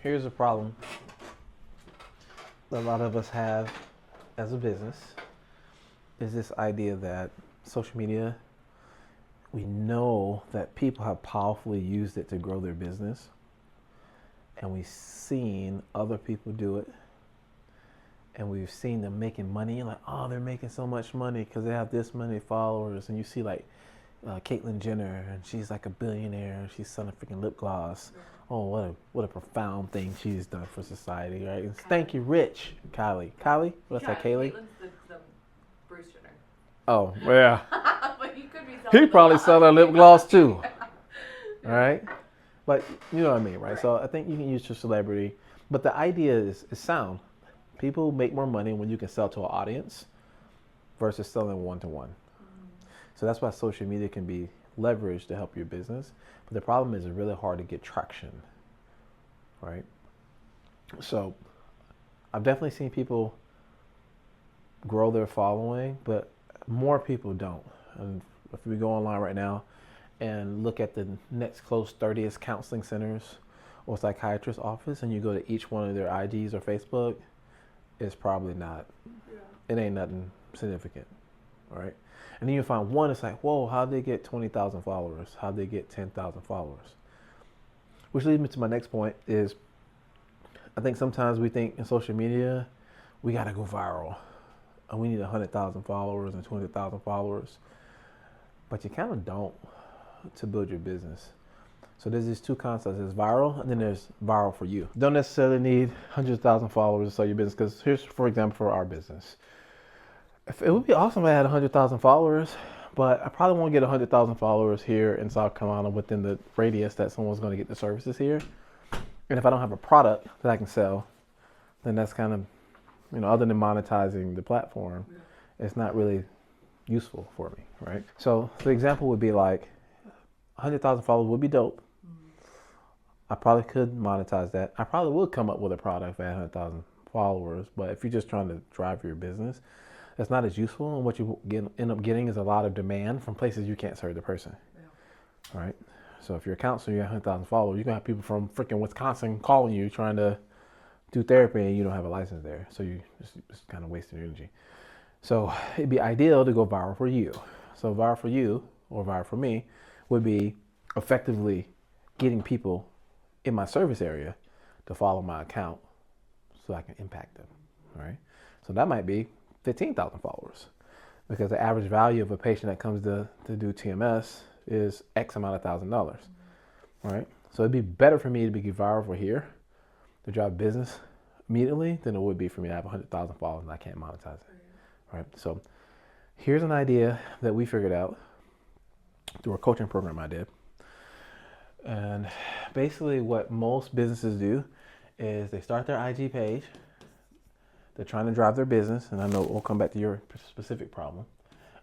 Here's a problem that a lot of us have as a business is this idea that social media, we know that people have powerfully used it to grow their business, and we've seen other people do it, and we've seen them making money, like, oh, they're making so much money because they have this many followers. And you see like Caitlyn Jenner, and she's like a billionaire. She's selling freaking lip gloss. Yeah. Oh, what a profound thing she's done for society, right? And thank you, Rich. Kylie? What's that, Kaylee? Caitlyn's the Bruce Jenner. Oh, yeah. But he could be selling He probably selling lip gloss too. All right? But you know what I mean, right? So I think you can use your celebrity. But the idea is sound. People make more money when you can sell to an audience versus selling one-to-one. So that's why social media can be leveraged to help your business. But the problem is it's really hard to get traction, right? So I've definitely seen people grow their following, but more people don't. And if we go online right now and look at the next close 30th counseling centers or psychiatrist office, and you go to each one of their IGs or Facebook, it's probably not. Yeah. It ain't nothing significant, right? And then you find one, it's like, whoa, how'd they get 20,000 followers? How'd they get 10,000 followers? Which leads me to my next point is, I think sometimes we think in social media, we gotta go viral. And we need 100,000 followers and 200,000 followers. But you kind of don't to build your business. So there's these two concepts. There's viral, and then there's viral for you. Don't necessarily need 100,000 followers to start your business, because here's, for example, for our business. It would be awesome if I had 100,000 followers, but I probably won't get 100,000 followers here in South Carolina within the radius that someone's going to get the services here. And if I don't have a product that I can sell, then that's kind of, other than monetizing the platform, it's not really useful for me, right? So the example would be like 100,000 followers would be dope. I probably could monetize that. I probably would come up with a product for 100,000 followers, but if you're just trying to drive your business, that's not as useful, and what you end up getting is a lot of demand from places you can't serve the person. Yeah. All right? So if you're a counselor, you got 100,000 followers, you're going to have people from freaking Wisconsin calling you trying to do therapy, and you don't have a license there. So you just kind of wasting your energy. So it'd be ideal to go viral for you. So viral for you, or viral for me, would be effectively getting people in my service area to follow my account so I can impact them. All right? So that might be 15,000 followers, because the average value of a patient that comes to do TMS is X amount of $1,000, right? So it'd be better for me to be viral for here to drive business immediately than it would be for me to have 100,000 followers and I can't monetize it, right? So here's an idea that we figured out through a coaching program I did. And basically what most businesses do is they start their IG page. They're trying to drive their business, and I know we'll come back to your specific problem.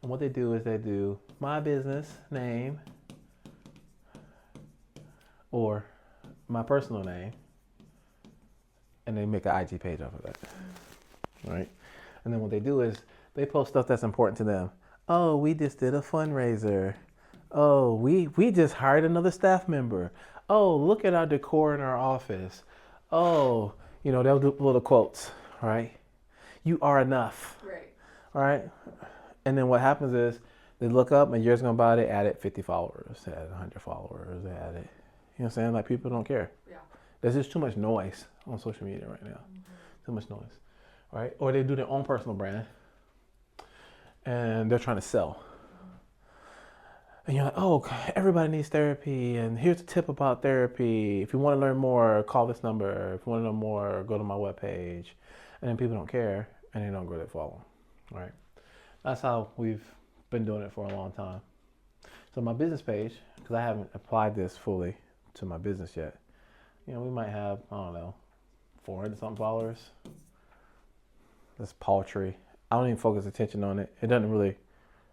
And what they do is they do my business name or my personal name, and they make an IG page off of that, right? And then what they do is they post stuff that's important to them. Oh, we just did a fundraiser. Oh, we just hired another staff member. Oh, look at our decor in our office. Oh, they'll do little quotes, right? You are enough. Right. All right. And then what happens is they look up, and years gone by, they added 50 followers, they added 100 followers, they added, you know what I'm saying? Like, people don't care. Yeah. There's just too much noise on social media right now. Too much noise, right? Or they do their own personal brand, and they're trying to sell. And you're like, oh, everybody needs therapy, and here's a tip about therapy. If you want to learn more, call this number. If you want to know more, go to my webpage. And then people don't care, and they don't grow their following, right? That's how we've been doing it for a long time. So my business page, because I haven't applied this fully to my business yet, we might have, 400 something followers. That's paltry. I don't even focus attention on it. It doesn't really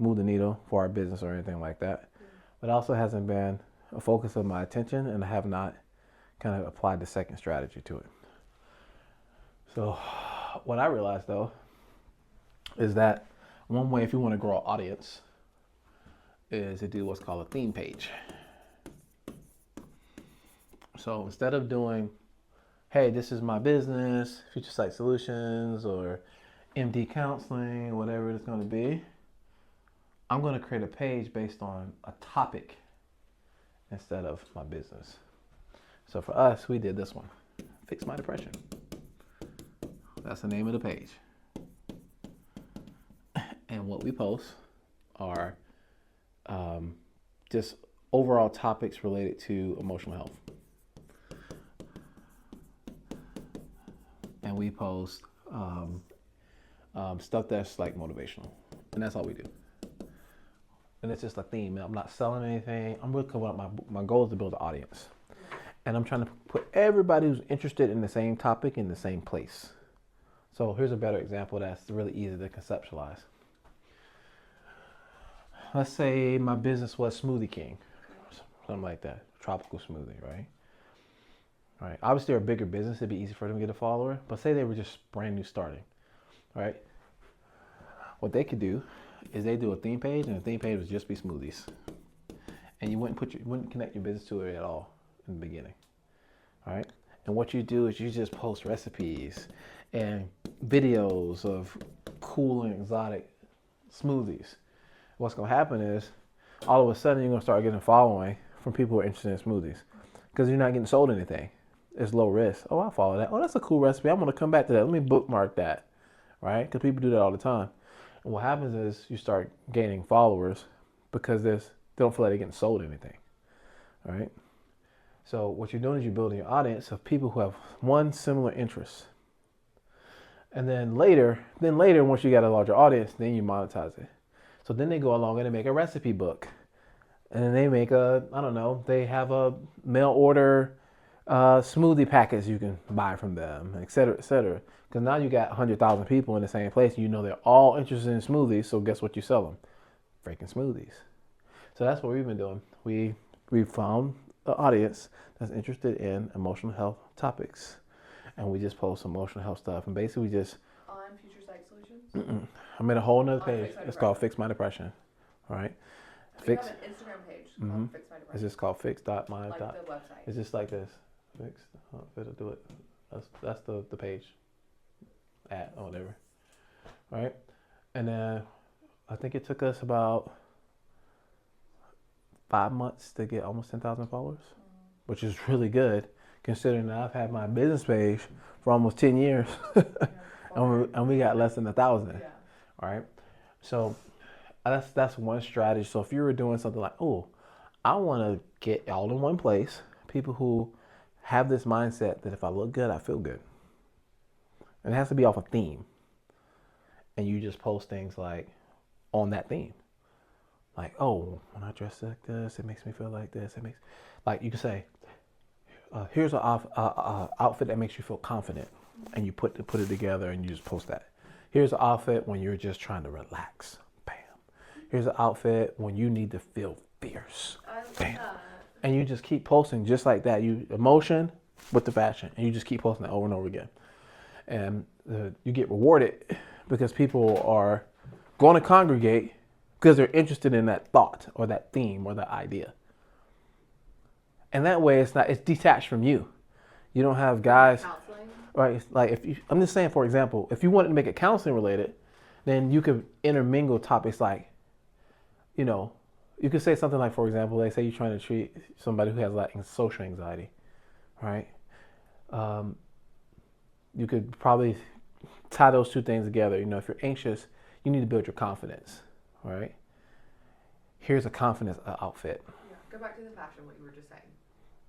move the needle for our business or anything like that. But it also hasn't been a focus of my attention, and I have not kind of applied the second strategy to it. So what I realized, though, is that one way, if you want to grow an audience, is to do what's called a theme page. So instead of doing hey, this is my business, Future Sight Solutions or MD Counseling, whatever it's going to be. I'm going to create a page based on a topic instead of my business. So for us, we did this one, Fix My Depression. That's the name of the page. And what we post are just overall topics related to emotional health. And we post stuff that's like motivational. And that's all we do. And it's just a theme. I'm not selling anything. I'm really coming up. My goal is to build an audience. And I'm trying to put everybody who's interested in the same topic in the same place. So here's a better example that's really easy to conceptualize. Let's say my business was Smoothie King, something like that, tropical smoothie, right? Right. Obviously, they're a bigger business. It'd be easy for them to get a follower. But say they were just brand new starting, right? What they could do is they do a theme page, and the theme page would just be smoothies, and you wouldn't connect your business to it at all in the beginning, all right? And what you do is you just post recipes and videos of cool and exotic smoothies. What's gonna happen is all of a sudden you're gonna start getting a following from people who are interested in smoothies because you're not getting sold anything. It's low risk. Oh, I'll follow that. Oh, that's a cool recipe. I'm gonna come back to that. Let me bookmark that, right? Because people do that all the time. And what happens is you start gaining followers because they don't feel like they're getting sold anything, all right? So what you're doing is you're building your audience of people who have one similar interest. And then later, once you got a larger audience, then you monetize it. So then they go along and they make a recipe book. And then they make they have a mail order smoothie packets you can buy from them, et cetera, et cetera. Because now you got 100,000 people in the same place. You know they're all interested in smoothies, so guess what you sell them? Freaking smoothies. So that's what we've been doing. We found an audience that's interested in emotional health topics. And we just post emotional health stuff. And basically we just... On Future Sight Solutions? I made a whole nother page. Fix My It's called Depression. Fix My Depression. All right? We have an Instagram page called Fix My It's Depression. just called fix.my. Like the website. It's just like this. Fix. It'll do it. That's the page. At or whatever. All right? And then I think it took us about 5 months to get almost 10,000 followers, which is really good considering that I've had my business page for almost 10 years. and we got less than 1,000. Yeah. All right? So that's one strategy. So if you were doing something like, oh, I want to get all in one place, people who have this mindset that if I look good, I feel good. And it has to be off a theme. And you just post things like on that theme. Like, oh, when I dress like this, it makes me feel like this. It makes, like you can say, here's an outfit that makes you feel confident. And you put it together and you just post that. Here's an outfit when you're just trying to relax. Bam. Here's an outfit when you need to feel fierce. Bam. And you just keep posting just like that. You emotion with the fashion. And you just keep posting that over and over again. And you get rewarded because people are going to congregate because they're interested in that thought or that theme or that idea. And that way it's detached from you. You don't have guys, Counseling. right? It's like I'm just saying, for example, if you wanted to make it counseling related, then you could intermingle topics like, you could say something like, for example, they say you're trying to treat somebody who has like social anxiety, right? You could probably tie those two things together. If you're anxious, you need to build your confidence, right? Here's a confidence outfit, Yeah. Go back to the fashion, what you were just saying.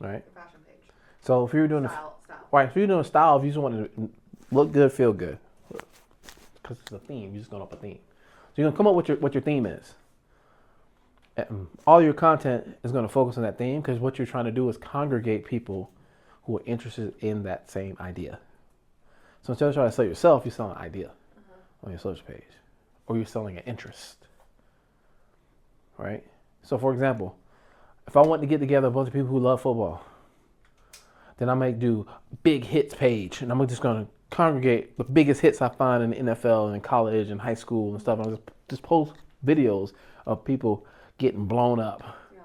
right? The fashion page. So if you're doing Style. right, if you're doing style, if you just want to look good, feel good, because it's a theme, you're just going up a theme. So you're gonna come up with what your theme is. And all your content is going to focus on that theme because what you're trying to do is congregate people who are interested in that same idea. So instead of trying to sell yourself, you're selling an idea on your social page, or you're selling an interest, right? So for example, if I want to get together a bunch of people who love football, then I might do big hits page, and I'm just going to congregate the biggest hits I find in the NFL and in college and high school and stuff. And I'll just post videos of people getting blown up. Yeah.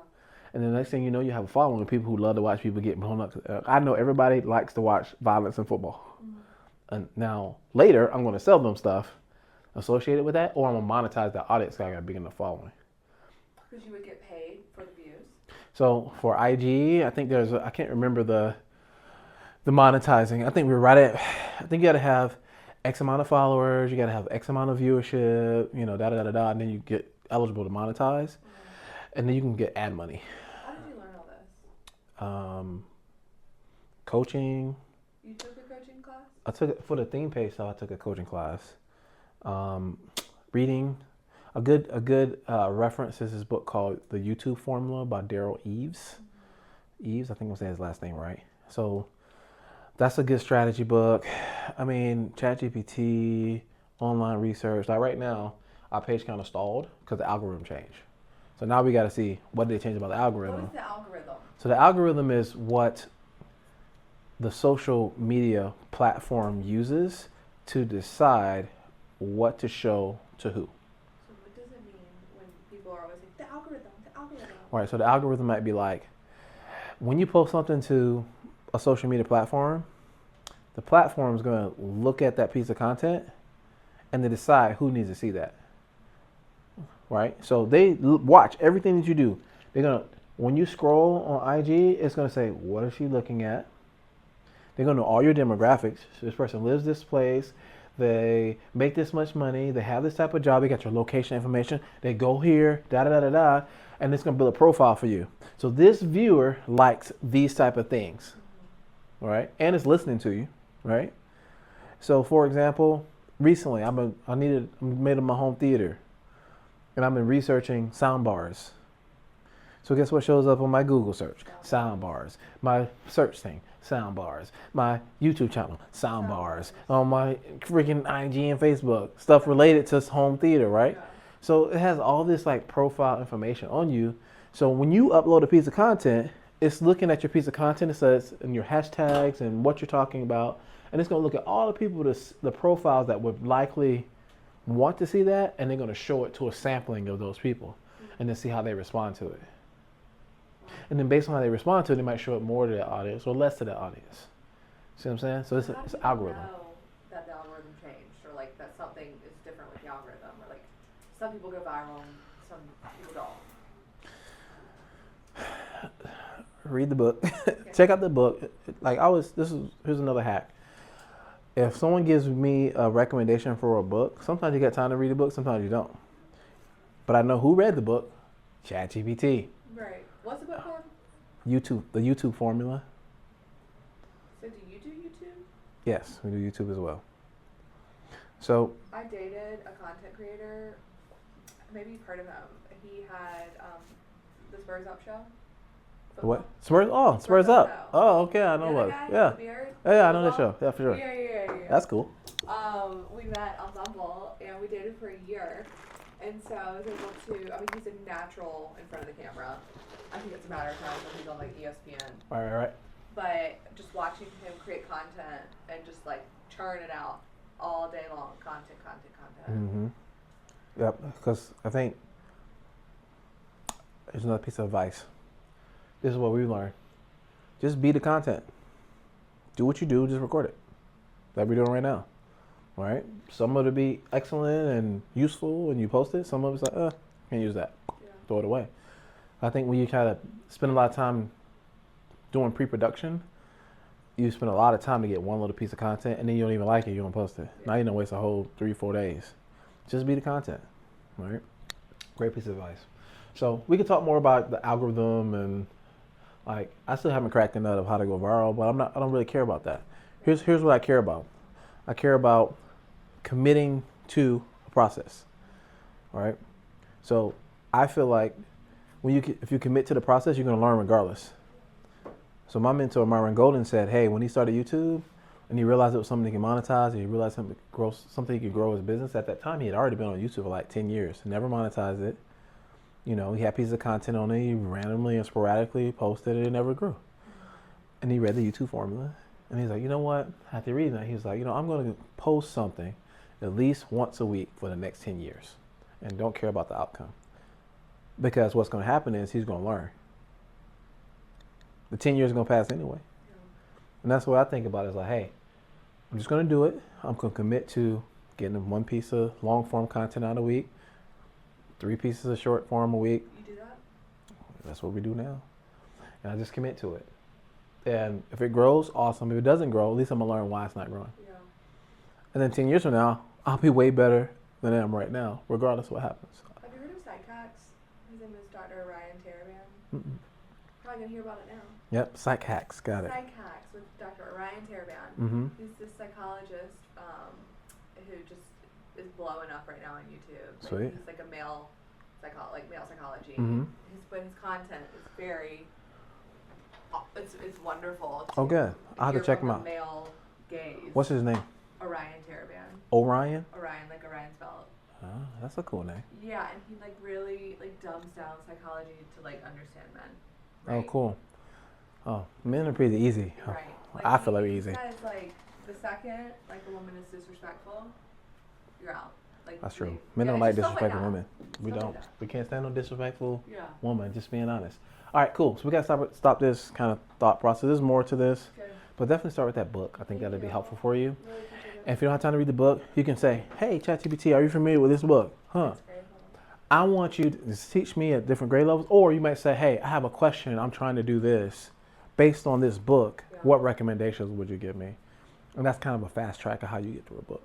And the next thing you know, you have a following of people who love to watch people get blown up. I know everybody likes to watch violence in football. And now later, I'm going to sell them stuff associated with that, or I'm going to monetize that audience. So I got a big enough following. Because you would get paid for the views. So for IG, I think I can't remember the monetizing. I think we're right at, I think you got to have X amount of followers, you got to have X amount of viewership, you know, and then you get eligible to monetize. And then you can get ad money. How did you learn all this? Coaching. You took a coaching class? I took it for the theme page, so I took a coaching class. Reading. A good reference is this book called The YouTube Formula by Daryl Eves. Eves, I think I'm saying his last name right. So that's a good strategy book. I mean, ChatGPT, online research. Like right now, our page kind of stalled because the algorithm changed. So now we got to see what did they change about the algorithm. What is the algorithm? So the algorithm is what the social media platform uses to decide what to show to who. So what does it mean when people are always like, the algorithm? All right, so the algorithm might be like, when you post something to a social media platform, the platform is going to look at that piece of content and they decide who needs to see that. Right? So they watch everything that you do. They're going to, when you scroll on IG, it's going to say, what is she looking at? They're going to know all your demographics. So this person lives this place. They make this much money. They have this type of job. They got your location information. They go here, da-da-da-da-da, and it's going to build a profile for you. So this viewer likes these type of things, right? And it's listening to you, right? So for example, recently I made my home theater. And I've been researching sound bars. So guess what shows up on my Google search? Sound bars. My search thing, sound bars. My YouTube channel, sound bars. On my freaking IG and Facebook, stuff related to home theater, right? Yeah. So it has all this like profile information on you. So when you upload a piece of content, it's looking at your piece of content. It says and your hashtags and what you're talking about. And it's going to look at all the people, the profiles that would likely want to see that, and they're going to show it to a sampling of those people and then see how they respond to it. And then based on how they respond to it, they might show it more to the audience or less to the audience. See what I'm saying? So it's an algorithm. How do you know that the algorithm changed, or like that something is different with the algorithm, or like some people go viral, some people don't? Read the book. Check out the book. Here's another hack. If someone gives me a recommendation for a book, sometimes you got time to read the book, sometimes you don't. But I know who read the book. ChatGPT. Right. What's the book called? YouTube. The YouTube Formula. So do you do YouTube? Yes, we do YouTube as well. So I dated a content creator. Maybe you've heard of him. He had the Spurs Up show. what? Spurs? Oh, Spurs Up. Oh, okay, I know what. Yeah. Yeah, I know that show. Yeah, for sure. Yeah. That's cool. We met on Bumble and we dated for a year. And so I was able to, I mean, he's a natural in front of the camera. I think it's a matter of time when he's on like ESPN. Right. But just watching him create content and just like churn it out all day long. Content. Mm-hmm. Yep, because I think there's another piece of advice. This is what we learned. Just be the content. Do what you do, just record it. Like we're doing right now. All right? Some of it be excellent and useful and you post it. Some of it's like, can't use that. Yeah. Throw it away. I think when you try to spend a lot of time doing pre-production, you spend a lot of time to get one little piece of content and then you don't even like it, you don't post it. Yeah. Now you don't waste a whole 3-4 days. Just be the content. All right? Great piece of advice. So we could talk more about the algorithm and like I still haven't cracked the nut of how to go viral, but I don't really care about that. Here's what I care about. I care about committing to a process. All right? So I feel like if you commit to the process, you're going to learn regardless. So my mentor, Myron Golden, said, hey, when he started YouTube and he realized it was something he could monetize and he realized something he could grow his business, at that time he had already been on YouTube for like 10 years, never monetized it. You know, he had pieces of content on it, he randomly and sporadically posted it, it never grew. And he read the YouTube Formula and he's like, you know what, after reading that, he was like, you know, I'm going to post something at least once a week for the next 10 years and don't care about the outcome. Because what's going to happen is he's going to learn. The 10 years is gonna pass anyway. Yeah. And that's what I think about. Is like, hey, I'm just gonna do it. I'm gonna commit to getting one piece of long form content out a week, 3 pieces of short form a week. You do that? That's what we do now. And I just commit to it. And if it grows, awesome. If it doesn't grow, at least I'm gonna learn why it's not growing. Yeah. And then 10 years from now, I'll be way better than I am right now, regardless of what happens. Have you heard of Psychax? His name is Dr. Ryan Taraban. Mm-mm. Probably gonna hear about it now. Yep, psych hacks, got it. Psychax with Dr. Ryan Taraban. Mm-hmm. He's this psychologist who just is blowing up right now on YouTube. Like, Sweet. he's like a male psychology. Mm-hmm. But his content is very. It's wonderful. Oh, good. I'll have to hear check from him a out. Male gaze. What's his name? Orion Taraban. Orion? Orion, like Orion's belt. Oh, that's a cool name. Yeah, and he like really like dumbs down psychology to like understand men. Oh, Right? cool. Oh, men are pretty easy. Oh, Right. I feel like easy. He says like the second like a woman is disrespectful, you're out. Like That's true. leave. Men don't it's like just stuff disrespecting that. women. We Stuff don't. like that. We can't stand no disrespectful Yeah. woman, just being honest. All right, cool. So we got to stop this kind of thought process. There's more to this, Good. but definitely start with that book. I think Thank that'll be you. helpful for you. Really appreciate it. And if you don't have time to read the book, you can say, hey, ChatGPT, are you familiar with this book? Huh. That's great. I want you to teach me at different grade levels. Or you might say, hey, I have a question. I'm trying to do this. Based on this book, Yeah. what recommendations would you give me? And that's kind of a fast track of how you get through a book.